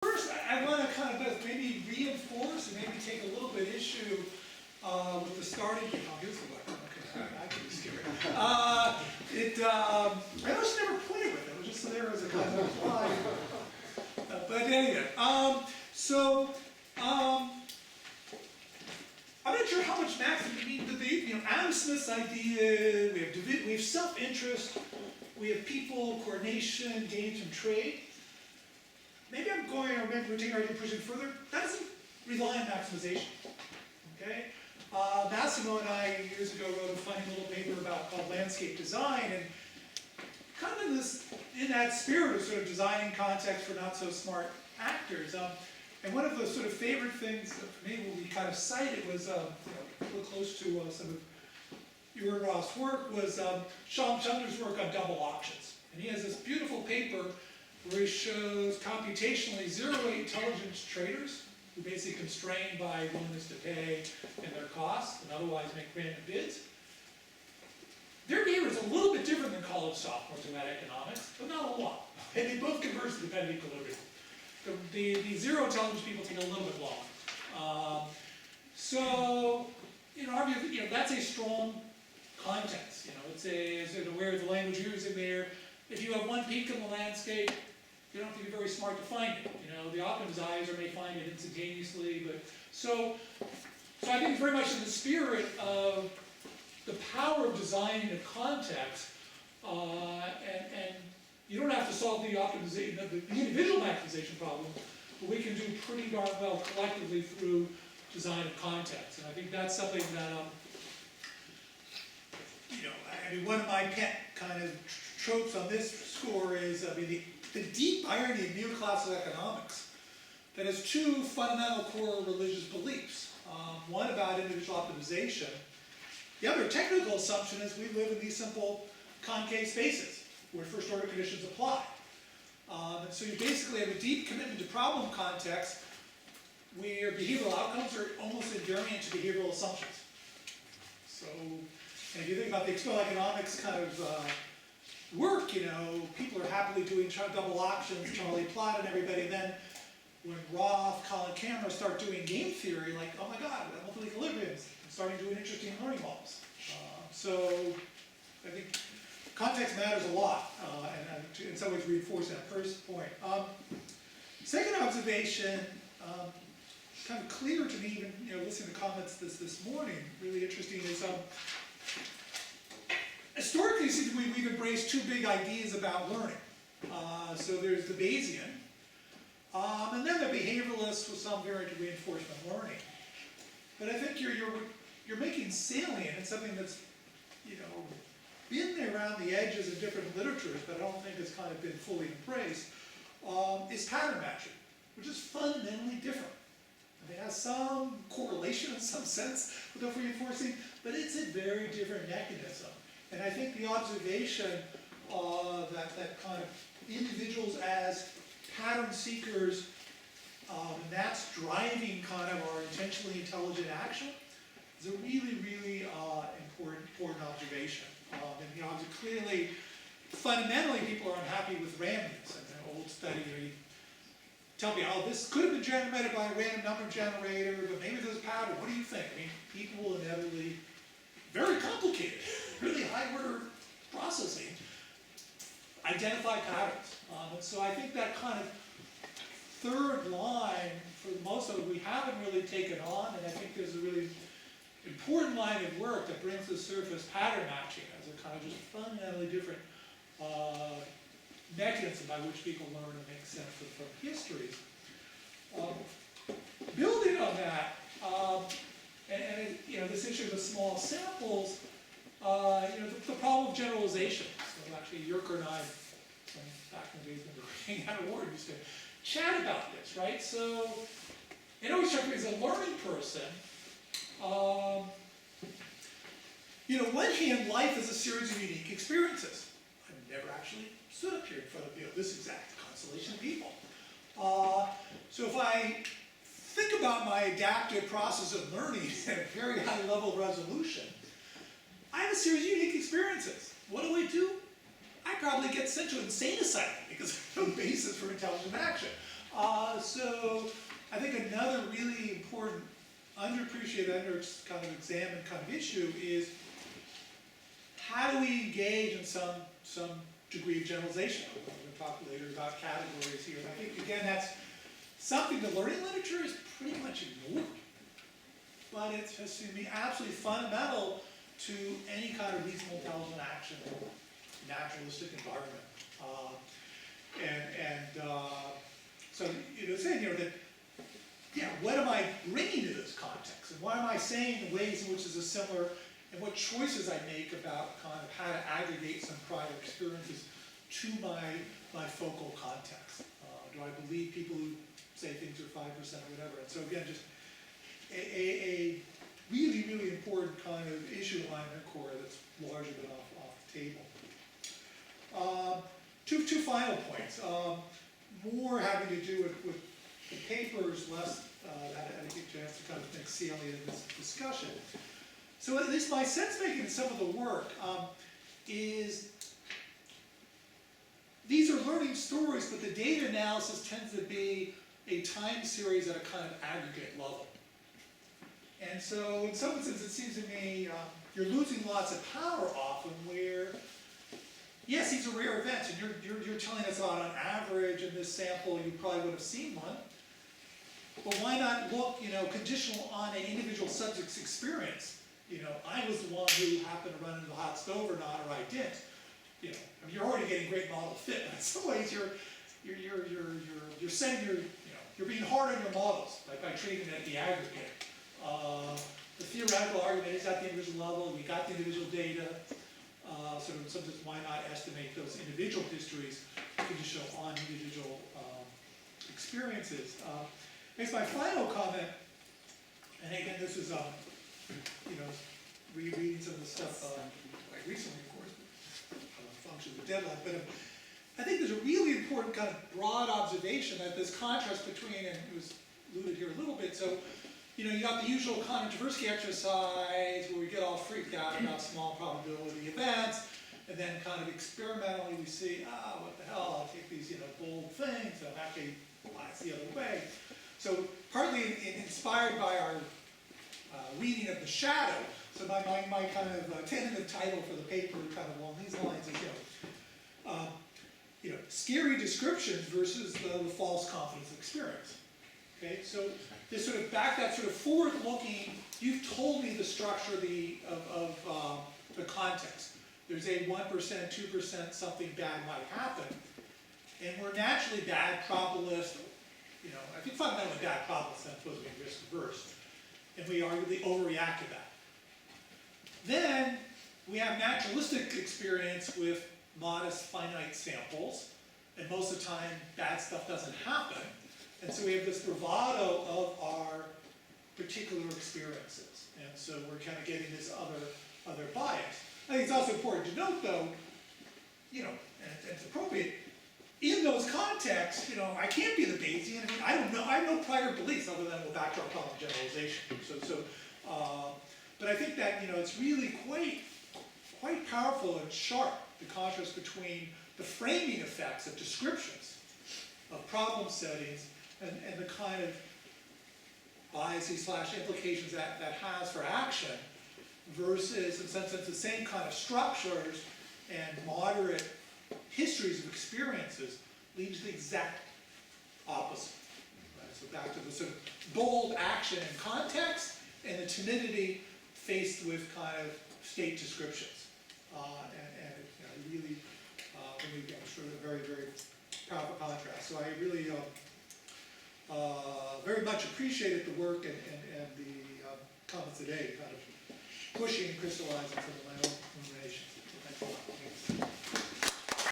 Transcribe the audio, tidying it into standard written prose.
First, I want to kind of both maybe reinforce and maybe take a little bit issue with the starting point. Oh, here's the button. Okay, I can just skip it. I almost never played with it. It was just there as a kind of reply. But anyway, I'm not sure how much maximum you mean. Adam Smith's idea, we have self-interest, we have people, coordination, gains from trade. Maybe I'm going, or maybe we're taking our idea pushing further. That doesn't rely on maximization. Okay? Massimo and I years ago wrote a funny little paper called landscape design, and kind of in that spirit of sort of designing context for not so smart actors. And one of the sort of favorite things that for me when we kind of cited was, a little close to some of your and Ross' work, was Sean Chandler's work on double auctions. And he has this beautiful paper where he shows computationally zero-rate intelligence traders who basically constrained by willingness to pay and their costs and otherwise make random bids. Their behavior is a little bit different than college sophomores who had economics, but not a lot. And they both converge to dependent equilibrium. The zero intelligence people take a little bit longer. Our view, that's a strong context. It's aware of the language you're using there. If you have one peak in the landscape, you don't have to be very smart to find it. The optimizer may find it instantaneously, but so I think very much in the spirit of the power of designing a context, and you don't have to solve the optimization, the individual maximization problem, but we can do pretty darn well collectively through design of context. And I think that's something that, one of my pet kind of tropes on this score is, the deep irony of neoclassical economics that has two fundamental core religious beliefs. One about individual optimization. The other technical assumption is we live in these simple concave spaces where first order conditions apply. And so you basically have a deep commitment to problem context where behavioral outcomes are almost invariant to behavioral assumptions. So, and if you think about the experimental economics kind of work, people are happily doing double auctions, Charlie Plot and everybody, and then when Roth, Colin Cameron start doing game theory, like, oh my God, multiple equilibriums, and starting doing interesting learning models. So I think context matters a lot, and in some ways reinforcing that first point. Second observation, kind of clear to me, even listening to comments this morning, really interesting, is historically it seems to me we've embraced two big ideas about learning. So there's the Bayesian, and then the behavioralist with some variant of reinforcement learning. But I think you're making salient, and something that's been there around the edges of different literatures, but I don't think it's kind of been fully embraced, is pattern matching, which is fundamentally different. It has some correlation in some sense with the reinforcing, but it's a very different mechanism. And I think the observation that kind of individuals as pattern seekers, and that's driving kind of our intentionally intelligent action, is a really, really important observation. And clearly, fundamentally, people are unhappy with randomness. An old study where you tell me, oh, this could have been generated by a random number generator, but maybe there's a pattern. What do you think? People will inevitably, very complicated, really high-order processing, identify patterns. And so I think that kind of third line, for most of it, we haven't really taken on, and I think there's a really important line of work that brings to the surface pattern matching as a kind of just fundamentally different mechanism by which people learn and make sense from histories. Building on that, this issue of the small samples, the problem of generalization. So actually, Yerker and I, back in the days when we were hanging out at Ward, used to chat about this, right? So, it always struck me as a learning person. One hand, life is a series of unique experiences. I've never actually stood up here in front of this exact constellation of people. So if I think about my adaptive process of learning at a very high level of resolution, I have a series of unique experiences. What do? I probably get sent to an insane asylum because there's no basis for intelligent action. So I think another really important, underappreciated, kind of examined kind of issue is how do we engage in some degree of generalization? I'm going to talk later about categories here. And I think, again, that's something the learning literature is pretty much ignored. But it has to be absolutely fundamental to any kind of reasonable intelligent action in a naturalistic environment. So, saying, that, yeah, what am I bringing to this context? And what am I saying the ways in which this is similar, and what choices I make about kind of how to aggregate some prior experiences to my focal context? Do I believe people who say things are 5% or whatever? And so again, just a really, really important kind of issue alignment core that's largely been off the table. Two final points. More having to do with the papers, less I didn't get a chance to kind of make salient in this discussion. So at least my sense making in some of the work is these are learning stories, but the data analysis tends to be a time series at a kind of aggregate level. And so in some sense it seems to me you're losing lots of power often where, yes, these are rare events, and you're telling us about on average in this sample you probably would have seen one. But why not look, conditional on an individual subject's experience? I was the one who happened to run into the hot stove or not, or I didn't. You're already getting great model fit, but in some ways you're saying you're being hard on your models by treating them at the aggregate. The theoretical argument is at the individual level. We got the individual data. So sometimes why not estimate those individual histories conditional on individual experiences? Makes my final comment, and again, this is rereading some of the stuff like recently, of course, functions of deadline. But I think there's a really important kind of broad observation that this contrast between, and it was alluded here a little bit. So, you got the usual controversy exercise where we get all freaked out about small probability events, and then kind of experimentally we see, what the hell? I'll take these bold things, and actually it's the other way. So partly inspired by our reading of The Shadow, so my kind of tentative title for the paper kind of along these lines is, scary descriptions versus the false confidence experience. Okay, so this sort of that sort of forward-looking, you've told me the structure of the context. There's a 1%, 2% something bad might happen, and we're naturally bad probabilists. I think fundamentally bad probabilists are supposed to be risk averse, and we arguably overreact to that. Then we have naturalistic experience with modest finite samples, and most of the time bad stuff doesn't happen, and so we have this bravado of our particular experiences, and so we're kind of getting this other bias. I think it's also important to note, though, and it's appropriate, in those contexts, I can't be the Bayesian. I don't know. I have no prior beliefs other than go back to our problem generalization. But I think that it's really quite powerful and sharp, the contrast between the framing effects of descriptions of problem settings and the kind of biases / implications that has for action, versus in some sense the same kind of structures and moderate histories of experiences lead to the exact opposite. Right? So back to the sort of bold action and context, and the timidity faced with kind of state descriptions. And really, sort of a very, very powerful contrast. So I really very much appreciated the work and the comments today, kind of pushing and crystallizing some of my own ruminations. So thanks a lot. Thanks.